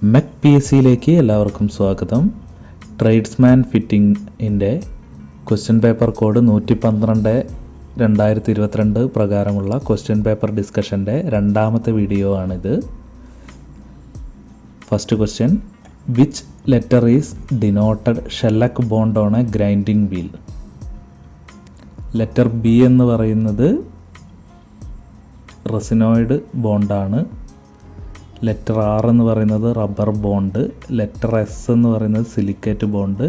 മെക് P S സിയിലേക്ക് എല്ലാവർക്കും സ്വാഗതം. ട്രേഡ്സ്മാൻ ഫിറ്റിംഗിൻ്റെ ക്വസ്റ്റ്യൻ പേപ്പർ കോഡ് 112/2022 പ്രകാരമുള്ള ക്വസ്റ്റ്യൻ പേപ്പർ ഡിസ്കഷൻ്റെ രണ്ടാമത്തെ വീഡിയോ ആണിത്. First question: which letter is denoted shellac bond on a grinding wheel? Letter B എന്ന് പറയുന്നത് റെസിനോയിഡ് ബോണ്ടാണ്. ലെറ്റർ ആർ എന്ന് പറയുന്നത് റബ്ബർ ബോണ്ട്. ലെറ്റർ എസ് എന്ന് പറയുന്നത് സിലിക്കേറ്റ് ബോണ്ട്.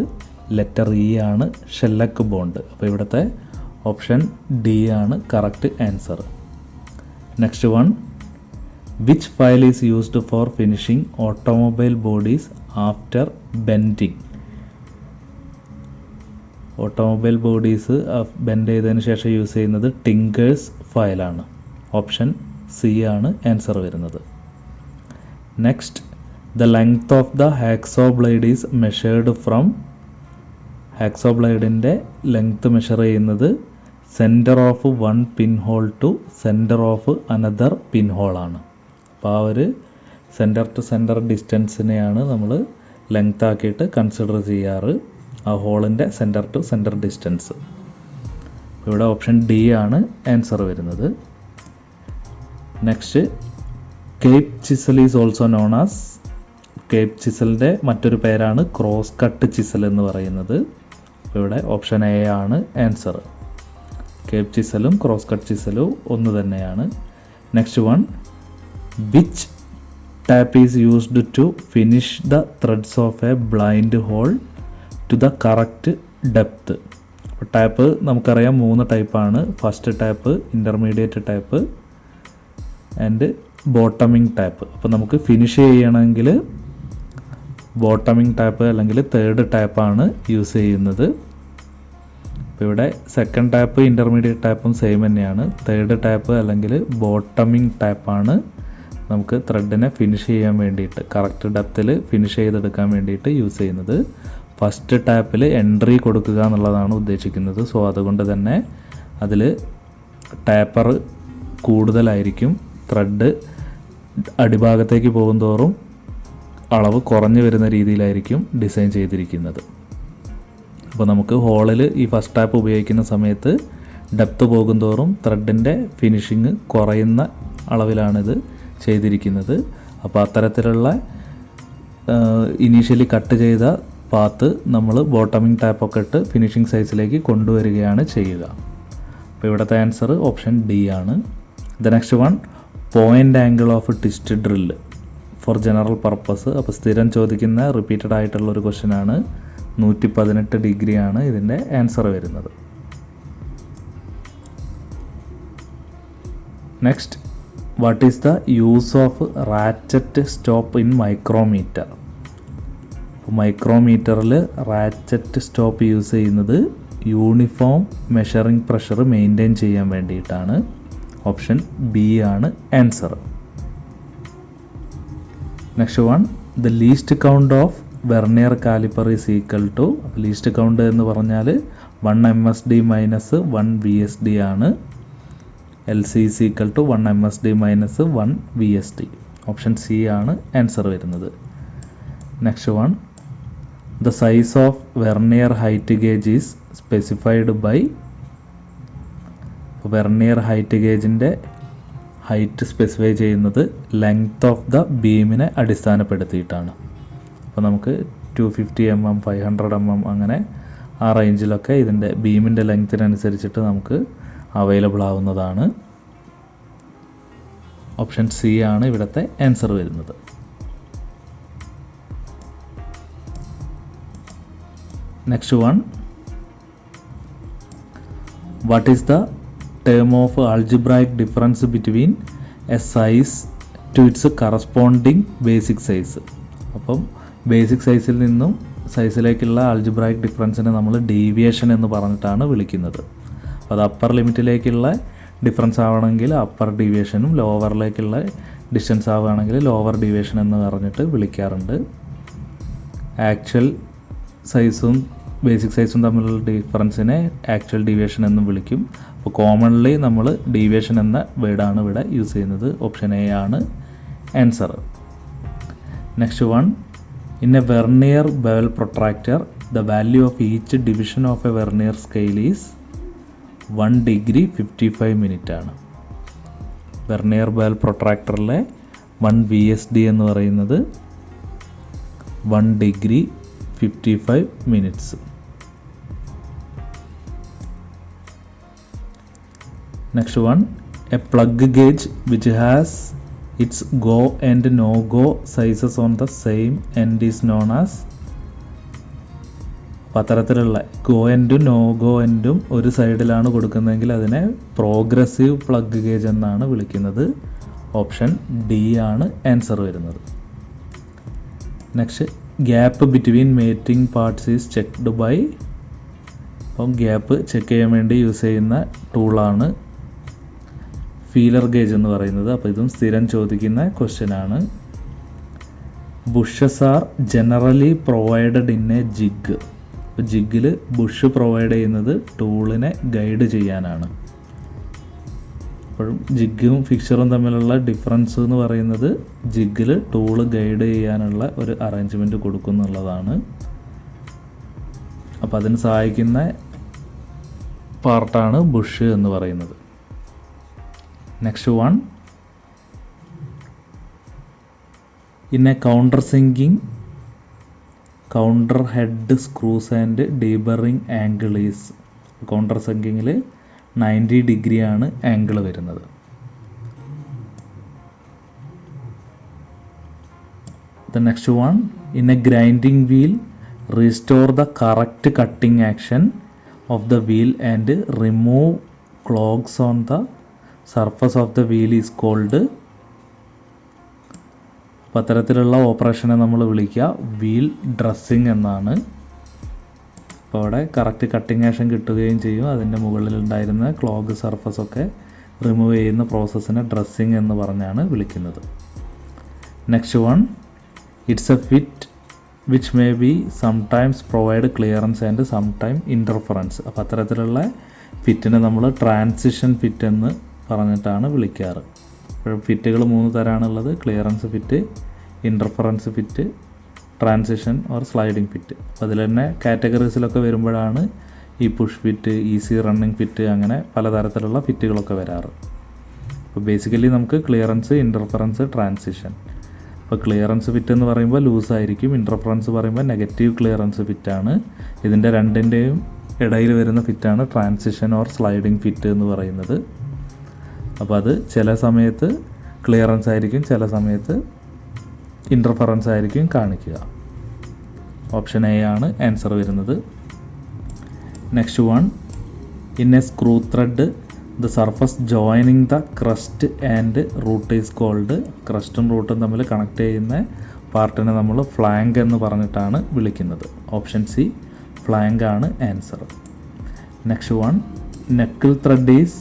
ലെറ്റർ ഇ ആണ് ഷെല്ലക് ബോണ്ട്. അപ്പോൾ ഇവിടുത്തെ ഓപ്ഷൻ ഡി ആണ് correct answer. Next one: which file is used for finishing automobile bodies after bending? Automobile bodies bend ചെയ്തതിന് ശേഷം യൂസ് ചെയ്യുന്നത് ടിങ്കേഴ്സ് ഫയലാണ്. ഓപ്ഷൻ സി ആണ് ആൻസർ വരുന്നത്. Next: the length of the hacksaw blade is measured from? Hacksaw ബ്ലേഡിൻ്റെ length measure ചെയ്യുന്നത് centre of one pin hole to centre of another pin ഹോളാണ്. അപ്പോൾ ആ ഒരു സെൻറ്റർ ടു സെൻറ്റർ ഡിസ്റ്റൻസിനെയാണ് നമ്മൾ ലെങ്ത് ആക്കിയിട്ട് കൺസിഡർ ചെയ്യാറ്, ആ ഹോളിൻ്റെ സെൻറ്റർ ടു സെൻറ്റർ ഡിസ്റ്റൻസ്. ഇവിടെ ഓപ്ഷൻ ഡി ആണ് ആൻസർ വരുന്നത്. Next: cape chisel is also known as? Cape ചിസലിൻ്റെ മറ്റൊരു പേരാണ് ക്രോസ് കട്ട് ചിസൽ എന്ന് പറയുന്നത്. ഇവിടെ ഓപ്ഷൻ എ ആണ് ആൻസർ. കേപ്പ് ചിസലും ക്രോസ് കട്ട് ചിസലും ഒന്ന് തന്നെയാണ്. Next one: which tap is used to finish the threads of a blind hole to the correct depth? Tap നമുക്കറിയാം 3 ടൈപ്പാണ്. First tap, intermediate tap and ബോട്ടമിങ് tap. അപ്പോൾ നമുക്ക് finish ചെയ്യണമെങ്കിൽ ബോട്ടമിങ് ടാപ്പ് അല്ലെങ്കിൽ തേർഡ് ടാപ്പാണ് യൂസ് ചെയ്യുന്നത്. അപ്പോൾ ഇവിടെ സെക്കൻഡ് ടാപ്പ് ഇൻ്റർമീഡിയറ്റ് ടാപ്പും സെയിം തന്നെയാണ്. തേർഡ് ടാപ്പ് അല്ലെങ്കിൽ ബോട്ടമിങ് ടാപ്പാണ് നമുക്ക് ത്രെഡിനെ ഫിനിഷ് ചെയ്യാൻ വേണ്ടിയിട്ട്, കറക്റ്റ് ഡെപ്തിൽ ഫിനിഷ് ചെയ്തെടുക്കാൻ വേണ്ടിയിട്ട് യൂസ് ചെയ്യുന്നത്. ഫസ്റ്റ് ടാപ്പിൽ എൻട്രി കൊടുക്കുക എന്നുള്ളതാണ് ഉദ്ദേശിക്കുന്നത്. സോ അതുകൊണ്ട് തന്നെ അതിൽ ടാപ്പർ കൂടുതലായിരിക്കും. ത്രെഡ് അടിഭാഗത്തേക്ക് പോകുന്തോറും അളവ് കുറഞ്ഞു വരുന്ന രീതിയിലായിരിക്കും ഡിസൈൻ ചെയ്തിരിക്കുന്നത്. അപ്പോൾ നമുക്ക് ഹോളിൽ ഈ ഫസ്റ്റ് ടാപ്പ് ഉപയോഗിക്കുന്ന സമയത്ത് ഡെപ്ത് പോകുന്തോറും ത്രെഡിൻ്റെ ഫിനിഷിങ് കുറയുന്ന അളവിലാണിത് ചെയ്തിരിക്കുന്നത്. അപ്പോൾ അത്തരത്തിലുള്ള ഇനീഷ്യലി കട്ട് ചെയ്ത പാത്ത് നമ്മൾ ബോട്ടമിങ് ടാപ്പൊക്കെ ഇട്ട് ഫിനിഷിംഗ് സൈസിലേക്ക് കൊണ്ടുവരികയാണ് ചെയ്യുക. അപ്പോൾ ഇവിടുത്തെ ആൻസർ ഓപ്ഷൻ ഡി ആണ്. The next one: point angle of twist drill four general purpose. അപ്പോൾ സ്ഥിരം ചോദിക്കുന്ന റിപ്പീറ്റഡ് ആയിട്ടുള്ള ഒരു ക്വസ്റ്റ്യൻ ആണ്. 118 ഡിഗ്രിയാണ് ഇതിൻ്റെ ആൻസർ വരുന്നത്. Next: what is the use of ratchet stop in micrometer? അപ്പോൾ മൈക്രോമീറ്ററിൽ റാച്ചറ്റ് സ്റ്റോപ്പ് യൂസ് ചെയ്യുന്നത് യൂണിഫോം മെഷറിംഗ് പ്രഷർ മെയിൻറ്റെയിൻ ചെയ്യാൻ വേണ്ടിയിട്ടാണ്. ഓപ്ഷൻ ബി ആണ് answer. Next one: the least count of vernier caliper is equal to? Least count എന്ന് പറഞ്ഞാൽ 1 MSD minus 1 VSD ആണ്. LC is equal to 1 MSD minus 1 VSD. Option C ആണ് answer വരുന്നത്. Next one: the size of vernier height gauge is specified by? Vernier height ഗേജിൻ്റെ height specify ചെയ്യുന്നത് length of the ബീമിനെ അടിസ്ഥാനപ്പെടുത്തിയിട്ടാണ്. അപ്പോൾ നമുക്ക് 250 mm, 500 mm അങ്ങനെ ആ റേഞ്ചിലൊക്കെ ഇതിൻ്റെ ബീമിൻ്റെ ലെങ്ത്തിനനുസരിച്ചിട്ട് നമുക്ക് അവൈലബിൾ ആവുന്നതാണ്. ഓപ്ഷൻ സി ആണ് ഇവിടുത്തെ ആൻസർ വരുന്നത്. Next one: what is the term of algebraic difference between a size to its corresponding basic size? അപ്പം ബേസിക് സൈസിൽ നിന്നും സൈസിലേക്കുള്ള ആൾജിബ്രായിക് ഡിഫറൻസിനെ നമ്മൾ ഡീവിയേഷൻ എന്ന് പറഞ്ഞിട്ടാണ് വിളിക്കുന്നത്. അപ്പോൾ അത് അപ്പർ ലിമിറ്റിലേക്കുള്ള ഡിഫറൻസ് ആവണമെങ്കിൽ അപ്പർ ഡീവിയേഷനും ലോവറിലേക്കുള്ള ഡിസ്റ്റൻസ് ആവുകയാണെങ്കിൽ ലോവർ ഡീവിയേഷൻ എന്ന് പറഞ്ഞിട്ട് വിളിക്കാറുണ്ട്. ആക്ച്വൽ സൈസും ബേസിക് സൈസും തമ്മിലുള്ള ഡിഫറൻസിനെ ആക്ച്വൽ ഡീവിയേഷൻ എന്നും വിളിക്കും. അപ്പോൾ കോമൺലി നമ്മൾ ഡീവിയേഷൻ എന്ന വേർഡാണ് ഇവിടെ യൂസ് ചെയ്യുന്നത്. ഓപ്ഷൻ എ ആണ് answer. Next one, in A vernier bevel protractor the value of each division of A vernier scale is 1 degree 55 minute ആണ്. വെർനിയർ ബെവൽ പ്രൊട്രാക്ടറിലെ 1 VSD എന്ന് പറയുന്നത് 1 degree 55 minutes. Next one, a plug gauge which has its go and no go sizes on the same end is known as. പത്തരത്തിലുള്ള go എൻഡും no go എൻഡും ഒരു സൈഡിലാണ് കൊടുക്കുന്നതെങ്കിൽ അതിനെ പ്രോഗ്രസീവ് പ്ലഗ് ഗേജ് എന്നാണ് വിളിക്കുന്നത്. ഓപ്ഷൻ ഡി ആണ് ആൻസർ വരുന്നത്. Next, gap between mating parts is checked by. അപ്പം ഗ്യാപ്പ് ചെക്ക് ചെയ്യാൻ വേണ്ടി യൂസ് ചെയ്യുന്ന ടൂളാണ് ഫീലർ ഗേജ് എന്ന് പറയുന്നത്. അപ്പോൾ ഇതും സ്ഥിരം ചോദിക്കുന്ന ക്വസ്റ്റ്യൻ ആണ്. Bushes are generally provided in A jig. അപ്പോൾ ജിഗിൽ ബുഷ് പ്രൊവൈഡ് ചെയ്യുന്നത് ടൂളിനെ ഗൈഡ് ചെയ്യാനാണ്. അപ്പോഴും ജിഗും ഫിക്സറും തമ്മിലുള്ള ഡിഫറൻസ് എന്ന് പറയുന്നത് ജിഗിൽ ടൂള് ഗൈഡ് ചെയ്യാനുള്ള ഒരു അറേഞ്ച്മെൻറ്റ് കൊടുക്കുന്നുള്ളതാണ്. അപ്പോൾ അതിന് സഹായിക്കുന്ന പാർട്ടാണ് ബുഷ് എന്ന് പറയുന്നത്. Next one, in a countersinking, counter head screws and deburring angle is. countersinking 90 degree ആണ് ആംഗിൾ വരുന്നത്. The next one, in a grinding wheel, restore the correct cutting action of the wheel and remove clogs on the surface of the wheel is called. അപ്പോൾ അത്തരത്തിലുള്ള ഓപ്പറേഷനെ നമ്മൾ വിളിക്കുക wheel dressing എന്നാണ്. അപ്പോൾ അവിടെ correct cutting action കിട്ടുകയും ചെയ്യും. അതിൻ്റെ മുകളിലുണ്ടായിരുന്ന ക്ലോഗ് സർഫസ് ഒക്കെ റിമൂവ് ചെയ്യുന്ന പ്രോസസ്സിനെ ഡ്രസ്സിങ് എന്ന് പറഞ്ഞാണ് വിളിക്കുന്നത്. Next one, it's A fit which may be sometimes provide clearance and sometime interference. അപ്പോൾ അത്തരത്തിലുള്ള ഫിറ്റിനെ നമ്മൾ ട്രാൻസിഷൻ ഫിറ്റ് എന്ന് പറഞ്ഞിട്ടാണ് വിളിക്കാറ്. അപ്പോൾ ഫിറ്റുകൾ 3 തരമാണുള്ളത്: clearance fit, interference fit, transition or sliding fit. അപ്പോൾ അതിൽ തന്നെ കാറ്റഗറീസിലൊക്കെ വരുമ്പോഴാണ് ഈ push fit, easy running fit, അങ്ങനെ പലതരത്തിലുള്ള ഫിറ്റുകളൊക്കെ വരാറ്. അപ്പോൾ ബേസിക്കലി നമുക്ക് ക്ലിയറൻസ്, ഇൻ്റർഫറൻസ്, ട്രാൻസിഷൻ. അപ്പോൾ ക്ലിയറൻസ് ഫിറ്റ് എന്ന് പറയുമ്പോൾ ലൂസായിരിക്കും, ഇൻ്റർഫറൻസ് പറയുമ്പോൾ നെഗറ്റീവ് ക്ലിയറൻസ് ഫിറ്റാണ്. ഇതിൻ്റെ രണ്ടിൻ്റെയും ഇടയിൽ വരുന്ന ഫിറ്റാണ് ട്രാൻസിഷൻ ഓർ സ്ലൈഡിങ് ഫിറ്റ് എന്ന് പറയുന്നത്. അപ്പോൾ അത് ചില സമയത്ത് ക്ലിയറൻസ് ആയിരിക്കും, ചില സമയത്ത് ഇൻ്റർഫറൻസ് ആയിരിക്കും കാണിക്കുക. ഓപ്ഷൻ എ ആണ് ആൻസർ വരുന്നത്. Next one, in a screw thread the surface joining the crest and root is called. ക്രസ്റ്റും റൂട്ടും തമ്മിൽ കണക്ട് ചെയ്യുന്ന പാർട്ടിനെ നമ്മൾ ഫ്ലാങ്ക് എന്ന് പറഞ്ഞിട്ടാണ് വിളിക്കുന്നത്. ഓപ്ഷൻ സി ഫ്ലാങ്ക് ആണ് answer. Next one, knuckle thread is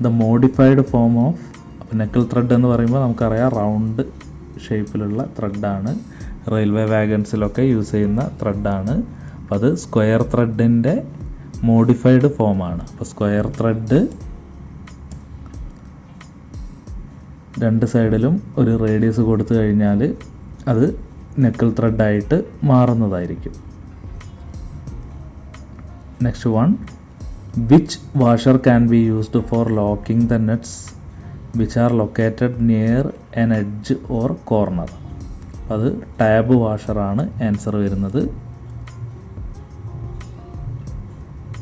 the modified form of. അപ്പോൾ നെക്കിൾ ത്രെഡ് എന്ന് പറയുമ്പോൾ നമുക്കറിയാം റൗണ്ട് ഷേപ്പിലുള്ള ത്രെഡാണ്. റെയിൽവേ വാഗൺസിലൊക്കെ യൂസ് ചെയ്യുന്ന ത്രെഡാണ്. അപ്പോൾ അത് സ്ക്വയർ ത്രെഡിൻ്റെ മോഡിഫൈഡ് ഫോമാണ്. അപ്പോൾ സ്ക്വയർ ത്രെഡ് 2 സൈഡിലും ഒരു റേഡിയസ് കൊടുത്തു കഴിഞ്ഞാൽ അത് നെക്കിൾ ത്രെഡായിട്ട് മാറുന്നതായിരിക്കും. Next one, which washer can be used for locking the nuts which are located near an edge or corner. അത് ടാബ് വാഷറാണ് ആൻസർ വരുന്നത്.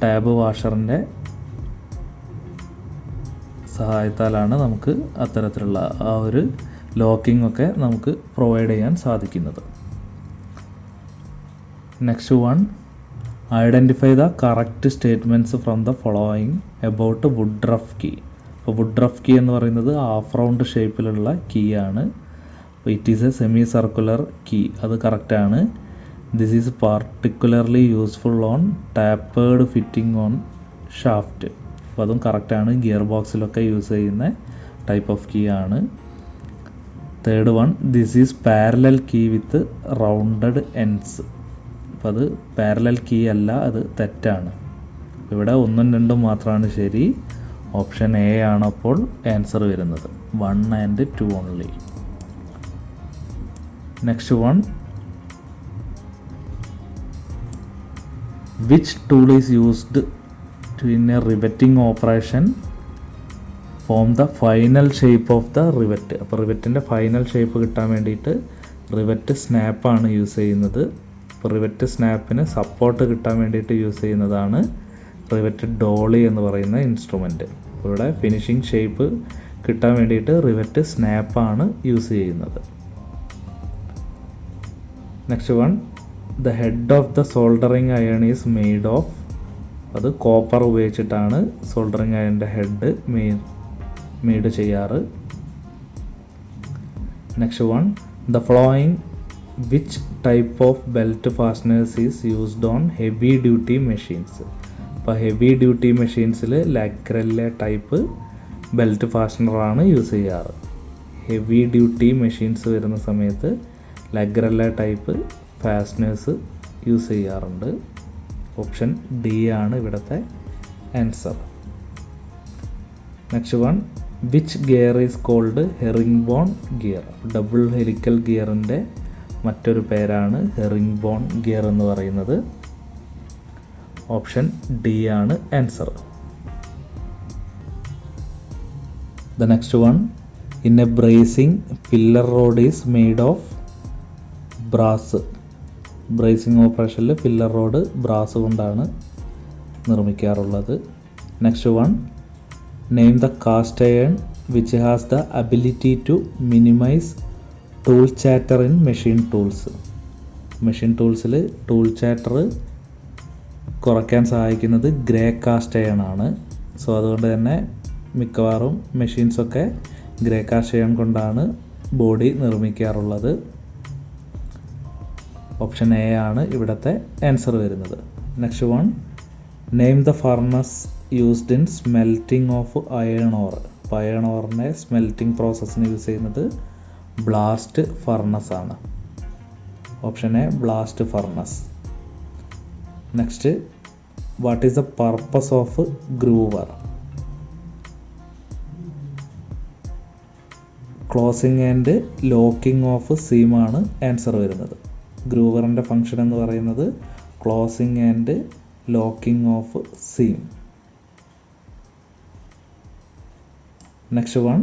ടാബ് വാഷറിൻ്റെ സഹായത്താലാണ് നമുക്ക് അത്തരത്തിലുള്ള ആ ഒരു ലോക്കിംഗ് ഒക്കെ നമുക്ക് പ്രൊവൈഡ് ചെയ്യാൻ സാധിക്കുന്നത്. Next one, identify the correct statements from the following about woodruff key. അപ്പോൾ വുഡ് റഫ് കീ എന്ന് പറയുന്നത് ഹാഫ് റൗണ്ട് ഷേപ്പിലുള്ള കീ ആണ്. അപ്പോൾ it is a semi circular key, അത് കറക്റ്റാണ്. This is particularly useful on tapered fitting on shaft. അപ്പോൾ അതും കറക്റ്റാണ്. ഗിയർ ബോക്സിലൊക്കെ യൂസ് ചെയ്യുന്ന ടൈപ്പ് ഓഫ് കീ ആണ്. Third one, this is parallel key with rounded ends. അപ്പോൾ അത് പാരലൽ കീ അല്ല, അത് തെറ്റാണ്. ഇവിടെ 1ഉം 2ഉം മാത്രമാണ് ശരി. ഓപ്ഷൻ എ ആണ് അപ്പോൾ ആൻസർ വരുന്നത്. 1 and 2 only. Next one, which tool is used to in a riveting operation form the final shape of the rivet. അപ്പോൾ റിവറ്റിൻ്റെ ഫൈനൽ ഷേപ്പ് കിട്ടാൻ വേണ്ടിയിട്ട് റിവറ്റ് സ്നാപ്പാണ് യൂസ് ചെയ്യുന്നത്. അപ്പോൾ റിവറ്റ് സ്നാപ്പിന് സപ്പോർട്ട് കിട്ടാൻ വേണ്ടിയിട്ട് യൂസ് ചെയ്യുന്നതാണ് റിവറ്റ് ഡോളി എന്ന് പറയുന്ന ഇൻസ്ട്രുമെൻറ്റ്. ഇവിടെ ഫിനിഷിംഗ് ഷേപ്പ് കിട്ടാൻ വേണ്ടിയിട്ട് റിവറ്റ് സ്നാപ്പാണ് യൂസ് ചെയ്യുന്നത്. Next one, the head of the soldering iron is made of. അത് കോപ്പർ ഉപയോഗിച്ചിട്ടാണ് സോൾഡറിങ് അയണിൻ്റെ ഹെഡ് മെയ്ഡ് ചെയ്യാറ്. Next one, the following which type of belt fasteners is used on heavy duty machines. അപ്പോൾ heavy duty മെഷീൻസിൽ ലാക്രല്ലെ type belt ഫാസ്റ്റനറാണ് use ചെയ്യാറ്. Heavy duty machines വരുന്ന സമയത്ത് ലാഗ്രല്ലെ ടൈപ്പ് ഫാസ്റ്റനേഴ്സ് യൂസ് ചെയ്യാറുണ്ട്. ഓപ്ഷൻ ഡി ആണ് ഇവിടുത്തെ answer. Next one, which gear is called herringbone gear. Double helical ഗിയറിൻ്റെ മറ്റൊരു പേരാണ് ഹെറിംഗ് ബോൺ ഗിയർ എന്ന് പറയുന്നത്. ഓപ്ഷൻ ഡി ആണ് answer. The next one, in a brazing filler rod is made of brass. Brazing ഓപ്പറേഷനിൽ filler rod brass കൊണ്ടാണ് നിർമ്മിക്കാറുള്ളത്. Next one, name the cast iron which has the ability to minimise tool chatter in machine tools. Machine ടൂൾസിൽ tool chatter കുറയ്ക്കാൻ സഹായിക്കുന്നത് grey cast iron ആണ്. So അതുകൊണ്ട് തന്നെ മിക്കവാറും മെഷീൻസൊക്കെ ഗ്രേ കാസ്റ്റ് അയൺ കൊണ്ടാണ് ബോഡി നിർമ്മിക്കാറുള്ളത്. ഓപ്ഷൻ എ ആണ് ഇവിടുത്തെ ആൻസർ വരുന്നത്. Next one, name the furnace used in smelting of iron or. അപ്പോൾ അയൺ ഓറിനെ സ്മെൽറ്റിംഗ് പ്രോസസ്സിന് യൂസ് ചെയ്യുന്നത് ബ്ലാസ്റ്റ് ഫർണസ് ആണ്. Option A blast furnace. Next, what is the purpose of groover. Closing and locking of സീമാണ് answer വരുന്നത്. ഗ്രൂവറിൻ്റെ function എന്ന് പറയുന്നത് closing and locking of seam. Next one,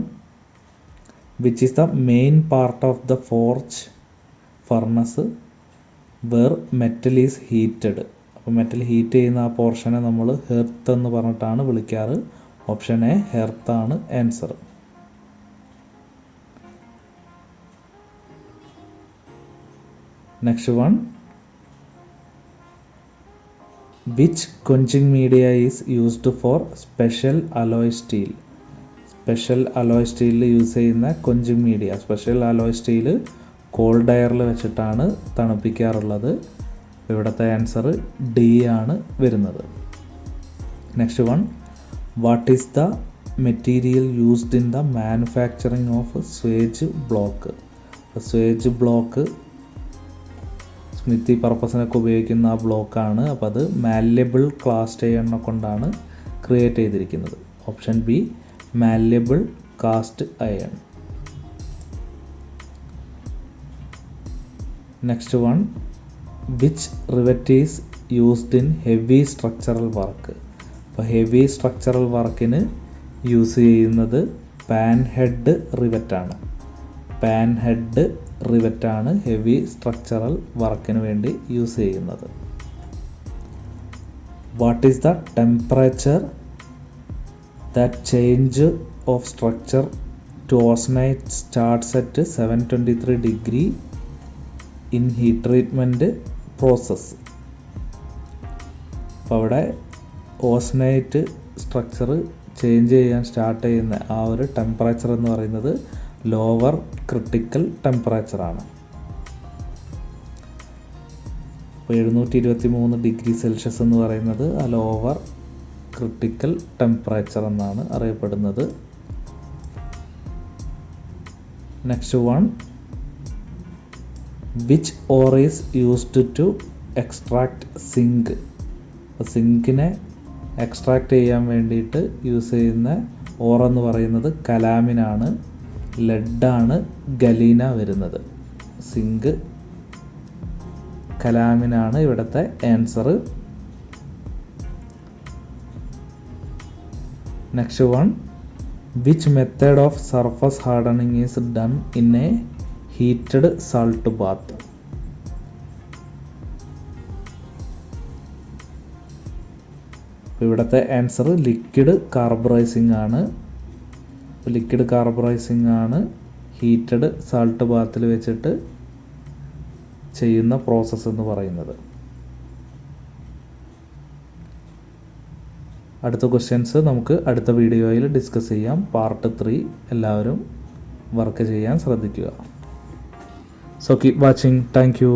which is the main part of the forge furnace where metal is heated. അപ്പോൾ metal heat ചെയ്യുന്ന ആ പോർഷനെ നമ്മൾ ഹെർത്ത് എന്ന് പറഞ്ഞിട്ടാണ് വിളിക്കാറ്. Option A hearth ആണ് answer. Next one, which quenching media is used for special alloy steel. Special alloy സ്റ്റീലിൽ use ചെയ്യുന്ന quenching media, special alloy steel cold എയറിൽ വെച്ചിട്ടാണ് തണുപ്പിക്കാറുള്ളത്. ഇവിടുത്തെ ആൻസർ ഡി ആണ് വരുന്നത്. Next one, what is the material used in the manufacturing of swage block. Swage block smithy പർപ്പസിനൊക്കെ ഉപയോഗിക്കുന്ന ആ ബ്ലോക്കാണ്. അപ്പോൾ അത് മാല്യബിൾ കാസ്റ്റ് അയൺ കൊണ്ടാണ് ക്രിയേറ്റ് ചെയ്തിരിക്കുന്നത്. Option B malleable cast iron. Next one, which rivet is used in heavy structural work. അപ്പോൾ heavy structural വർക്കിന് യൂസ് ചെയ്യുന്നത് പാൻ ഹെഡ് റിവറ്റാണ്. പാൻ ഹെഡ് റിവറ്റാണ് ഹെവി സ്ട്രക്ചറൽ വർക്കിന് വേണ്ടി യൂസ് ചെയ്യുന്നത്. What is the temperature that change of structure to austenite starts at 723 degree in heat treatment process. അപ്പോൾ അവിടെ ഓസ്നൈറ്റ് സ്ട്രക്ചർ ചേഞ്ച് ചെയ്യാൻ സ്റ്റാർട്ട് ചെയ്യുന്ന ആ ഒരു ടെമ്പറേച്ചർ എന്ന് പറയുന്നത് ലോവർ ക്രിട്ടിക്കൽ ടെമ്പറേച്ചറാണ്. അപ്പോൾ 723 ഡിഗ്രി സെൽഷ്യസ് എന്ന് പറയുന്നത് ആ ലോവർ ക്രിട്ടിക്കൽ ടെമ്പറേച്ചർ എന്നാണ് അറിയപ്പെടുന്നത്. Next one, which ore is used to extract zinc. സിങ്കിനെ എക്സ്ട്രാക്ട് ചെയ്യാൻ വേണ്ടിയിട്ട് യൂസ് ചെയ്യുന്ന ഓർ എന്ന് പറയുന്നത് കലാമിനാണ്. ലെഡാണ് ഗലീന വരുന്നത്. സിങ്ക് കലാമിനാണ് ഇവിടുത്തെ answer. Next one, which method of surface hardening is done in a heated salt bath? ഇവിടുത്തെ ആൻസർ ലിക്വിഡ് കാർബറൈസിംഗ് ആണ്. ലിക്വിഡ് കാർബറൈസിംഗ് ആണ് ഹീറ്റഡ് സാൾട്ട് ബാത്തിൽ വെച്ചിട്ട് ചെയ്യുന്ന പ്രോസസ്സ് എന്ന് പറയുന്നത്. അടുത്ത ക്വസ്റ്റ്യൻസ് നമുക്ക് അടുത്ത വീഡിയോയിൽ ഡിസ്കസ് ചെയ്യാം. പാർട്ട് 3 എല്ലാവരും വർക്ക് ചെയ്യാൻ ശ്രദ്ധിക്കുക. So keep watching. Thank you.